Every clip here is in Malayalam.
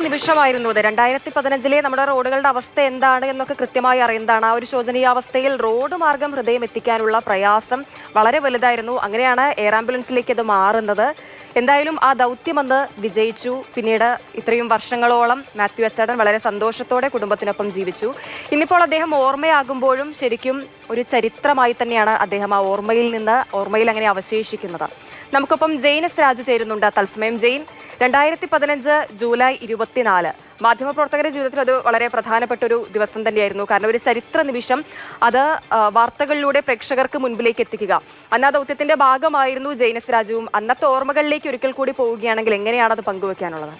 നിമിഷമായിരുന്നു അത്. 2015 നമ്മുടെ റോഡുകളുടെ അവസ്ഥ എന്താണ് എന്നൊക്കെ കൃത്യമായി അറിയുന്നതാണ്. ആ ഒരു ശോചനീയാവസ്ഥയിൽ റോഡ് മാർഗം ഹൃദയം എത്തിക്കാനുള്ള പ്രയാസം വളരെ വലുതായിരുന്നു. അങ്ങനെയാണ് എയർ ആംബുലൻസിലേക്ക് അത് മാറുന്നത്. എന്തായാലും ആ ദൗത്യം അന്ന് വിജയിച്ചു. പിന്നീട് ഇത്രയും വർഷങ്ങളോളം മാത്യു അച്ചാടൻ വളരെ സന്തോഷത്തോടെ കുടുംബത്തിനൊപ്പം ജീവിച്ചു. ഇന്നിപ്പോൾ അദ്ദേഹം ഓർമ്മയാകുമ്പോഴും ശരിക്കും ഒരു ചരിത്രമായി തന്നെയാണ് അദ്ദേഹം ആ ഓർമ്മയിൽ അങ്ങനെ അവശേഷിക്കുന്നത്. നമുക്കൊപ്പം ജെയിൻ എസ് രാജു ചേരുന്നുണ്ട് തത്സമയം. ജെയിൻ, 2015 ജൂലൈ 24 മാധ്യമപ്രവർത്തകരുടെ ജീവിതത്തിൽ അത് വളരെ പ്രധാനപ്പെട്ട ഒരു ദിവസം തന്നെയായിരുന്നു. കാരണം ഒരു ചരിത്ര നിമിഷം അത് വാർത്തകളിലൂടെ പ്രേക്ഷകർക്ക് മുൻപിലേക്ക് എത്തിക്കുക. അന്ന് ആ ദൗത്യത്തിന്റെ ഭാഗമായിരുന്നു ജെയിൻ എസ് രാജുവും. അന്നത്തെ ഓർമ്മകളിലേക്ക് ഒരിക്കൽ കൂടി പോവുകയാണെങ്കിൽ എങ്ങനെയാണ് അത് പങ്കുവെക്കാനുള്ളത്?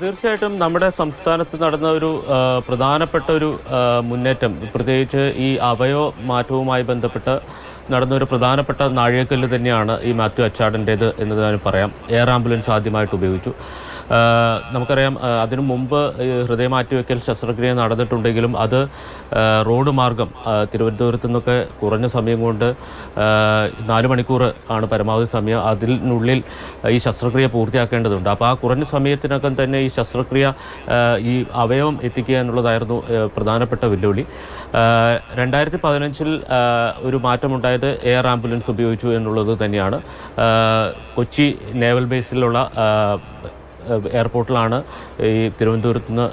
തീർച്ചയായിട്ടും നമ്മുടെ സംസ്ഥാനത്ത് നടന്ന ഒരു പ്രധാനപ്പെട്ട ഒരു മുന്നേറ്റം, പ്രത്യേകിച്ച് ഈ അവയവ മാറ്റവുമായി ബന്ധപ്പെട്ട് നടന്ന ഒരു പ്രധാനപ്പെട്ട നാഴികക്കല്ല് തന്നെയാണ് ഈ മാത്യു അച്ചാടൻ്റേത് എന്ന് തന്നെ പറയാം. എയർ ആംബുലൻസ് ആദ്യമായിട്ട് ഉപയോഗിച്ചു. നമുക്കറിയാം, അതിനു മുമ്പ് ഹൃദയമാറ്റിവെക്കൽ ശസ്ത്രക്രിയ നടന്നിട്ടുണ്ടെങ്കിലും അത് റോഡ് മാർഗം തിരുവനന്തപുരത്തു നിന്നൊക്കെ കുറഞ്ഞ സമയം കൊണ്ട് 4 മണിക്കൂർ ആണ് പരമാവധി സമയം. അതിനുള്ളിൽ ഈ ശസ്ത്രക്രിയ പൂർത്തിയാക്കേണ്ടതുണ്ട്. അപ്പോൾ ആ കുറഞ്ഞ സമയത്തിനകം തന്നെ ഈ ശസ്ത്രക്രിയ, ഈ അവയവം എത്തിക്കുക എന്നുള്ളതായിരുന്നു പ്രധാനപ്പെട്ട വെല്ലുവിളി. 2015 ഒരു മാറ്റമുണ്ടായത് എയർ ആംബുലൻസ് ഉപയോഗിച്ചു എന്നുള്ളത് തന്നെയാണ്. കൊച്ചി നേവൽ ബേസിലുള്ള എയർപോർട്ടിലാണ് ഈ തിരുവനന്തപുരത്ത് നിന്ന്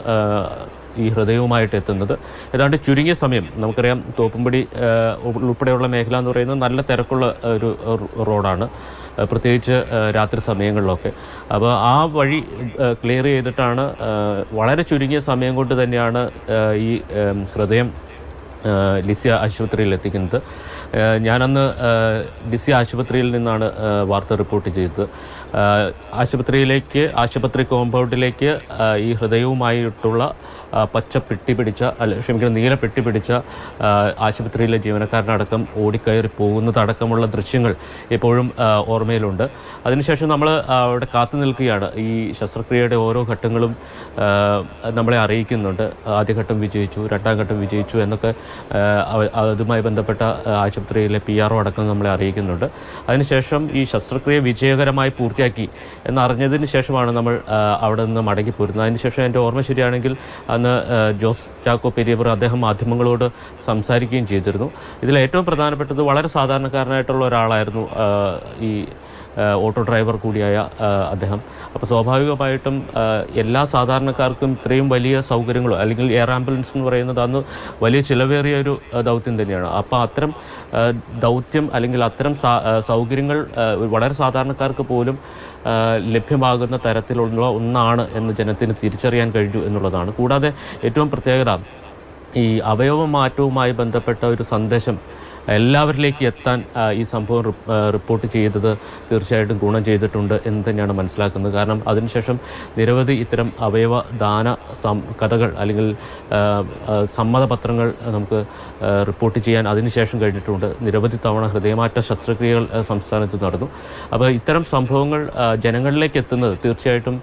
ഈ ഹൃദയവുമായിട്ട് എത്തുന്നത്. ഏതാണ്ട് ചുരുങ്ങിയ സമയം, നമുക്കറിയാം തോപ്പുംപടി ഉൾപ്പെടെയുള്ള മേഖല എന്ന് പറയുന്നത് നല്ല തിരക്കുള്ള ഒരു റോഡാണ്, പ്രത്യേകിച്ച് രാത്രി സമയങ്ങളിലൊക്കെ. അപ്പോൾ ആ വഴി ക്ലിയർ ചെയ്തിട്ടാണ് വളരെ ചുരുങ്ങിയ സമയം കൊണ്ട് തന്നെയാണ് ഈ ഹൃദയം ലിസി ആശുപത്രിയിൽ എത്തിക്കുന്നത്. ഞാനന്ന് ലിസി ആശുപത്രിയിൽ നിന്നാണ് വാർത്ത റിപ്പോർട്ട് ചെയ്തത്. ആശുപത്രി കോമ്പൗണ്ടിലേക്ക് ഈ ഹൃദയവുമായിട്ടുള്ള നീല പെട്ടി പിടിച്ച ആശുപത്രിയിലെ ജീവനക്കാരനടക്കം ഓടിക്കയറി പോകുന്നതടക്കമുള്ള ദൃശ്യങ്ങൾ ഇപ്പോഴും ഓർമ്മയിലുണ്ട്. അതിനുശേഷം നമ്മൾ അവിടെ കാത്തു നിൽക്കുകയാണ്. ഈ ശസ്ത്രക്രിയയുടെ ഓരോ ഘട്ടങ്ങളും നമ്മളെ അറിയിക്കുന്നുണ്ട്. ആദ്യഘട്ടം വിജയിച്ചു, രണ്ടാം ഘട്ടം വിജയിച്ചു എന്നൊക്കെ അതുമായി ബന്ധപ്പെട്ട ആശുപത്രിയിലെ PRO അടക്കം നമ്മളെ അറിയിക്കുന്നുണ്ട്. അതിനുശേഷം ഈ ശസ്ത്രക്രിയ വിജയകരമായി പൂർത്തിയാക്കി എന്നറിഞ്ഞതിന് ശേഷമാണ് നമ്മൾ അവിടെ നിന്ന് മടങ്ങിപ്പോരുന്നത്. അതിനുശേഷം എൻ്റെ ഓർമ്മ ശരിയാണെങ്കിൽ അന്ന് ജോസ് ചാക്കോ പെരിയവർ അദ്ദേഹം മാധ്യമങ്ങളോട് സംസാരിക്കുകയും ചെയ്തിരുന്നു. ഇതിൽ ഏറ്റവും പ്രധാനപ്പെട്ടത് വളരെ സാധാരണക്കാരനായിട്ടുള്ള ഒരാളായിരുന്നു ഈ ഓട്ടോ ഡ്രൈവർ കൂടിയായ അദ്ദേഹം. അപ്പോൾ സ്വാഭാവികമായിട്ടും എല്ലാ സാധാരണക്കാർക്കും ഇത്രയും വലിയ സൗകര്യങ്ങളോ, അല്ലെങ്കിൽ എയർ ആംബുലൻസ് എന്ന് പറയുന്നത് അന്ന് വലിയ ചിലവേറിയ ഒരു ദൗത്യം തന്നെയാണ്. അപ്പോൾ അത്തരം ദൗത്യം അല്ലെങ്കിൽ അത്തരം സൗകര്യങ്ങൾ വളരെ സാധാരണക്കാർക്ക് പോലും ലഭ്യമാകുന്ന തരത്തിലുള്ള ഒന്നാണ് എന്ന് ജനത്തിന് തിരിച്ചറിയാൻ കഴിഞ്ഞു എന്നുള്ളതാണ്. കൂടാതെ ഏറ്റവും പ്രത്യേകത, ഈ അവയവ മാറ്റവുമായി ബന്ധപ്പെട്ട ഒരു സന്ദേശം എല്ലാവരിലേക്ക് എത്താൻ ഈ സംഭവം റിപ്പോർട്ട് ചെയ്തത് തീർച്ചയായിട്ടും ഗുണം ചെയ്തിട്ടുണ്ട് എന്ന് തന്നെയാണ് മനസ്സിലാക്കുന്നത്. കാരണം അതിനുശേഷം നിരവധി ഇത്തരം അവയവ ദാന കഥകൾ അല്ലെങ്കിൽ സമ്മതപത്രങ്ങൾ നമുക്ക് റിപ്പോർട്ട് ചെയ്യാൻ അതിനുശേഷം കഴിഞ്ഞിട്ടുണ്ട്. നിരവധി തവണ ഹൃദയമാറ്റ ശസ്ത്രക്രിയകൾ സംസ്ഥാനത്ത് നടന്നു. അപ്പോൾ ഇത്തരം സംഭവങ്ങൾ ജനങ്ങളിലേക്ക് എത്തുന്നത് തീർച്ചയായിട്ടും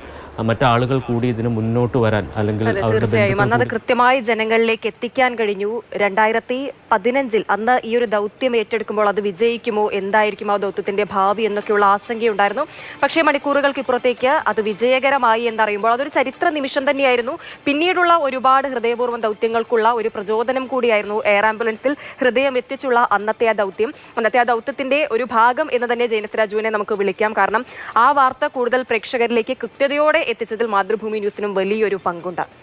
മറ്റാളുകൾ കൂടി ഇതിന് മുന്നോട്ട് വരാൻ, അല്ലെങ്കിൽ തീർച്ചയായും അന്നത് കൃത്യമായി ജനങ്ങളിലേക്ക് എത്തിക്കാൻ കഴിഞ്ഞു. 2015 അന്ന് ഈ ഒരു ദൗത്യം ഏറ്റെടുക്കുമ്പോൾ അത് വിജയിക്കുമോ, എന്തായിരിക്കും ആ ദൗത്യത്തിന്റെ ഭാവി എന്നൊക്കെയുള്ള ആശങ്കയുണ്ടായിരുന്നു. പക്ഷേ മണിക്കൂറുകൾക്ക് ഇപ്പുറത്തേക്ക് അത് വിജയകരമായി എന്നറിയുമ്പോൾ അതൊരു ചരിത്ര നിമിഷം തന്നെയായിരുന്നു. പിന്നീടുള്ള ഒരുപാട് ഹൃദയപൂർവ്വം ദൗത്യങ്ങൾക്കുള്ള ഒരു പ്രചോദനം കൂടിയായിരുന്നു എയർ ആംബുലൻസിൽ ഹൃദയം എത്തിച്ചുള്ള അന്നത്തെ ആ ദൗത്യത്തിന്റെ ഒരു ഭാഗം എന്ന് തന്നെ ജെയിൻ എസ് രാജുവിനെ നമുക്ക് വിളിക്കാം. കാരണം ആ വാർത്ത കൂടുതൽ പ്രേക്ഷകരിലേക്ക് കൃത്യതയോടെ എത്തിച്ചതിൽ മാതൃഭൂമി ന്യൂസിനും വലിയൊരു പങ്കുണ്ട്.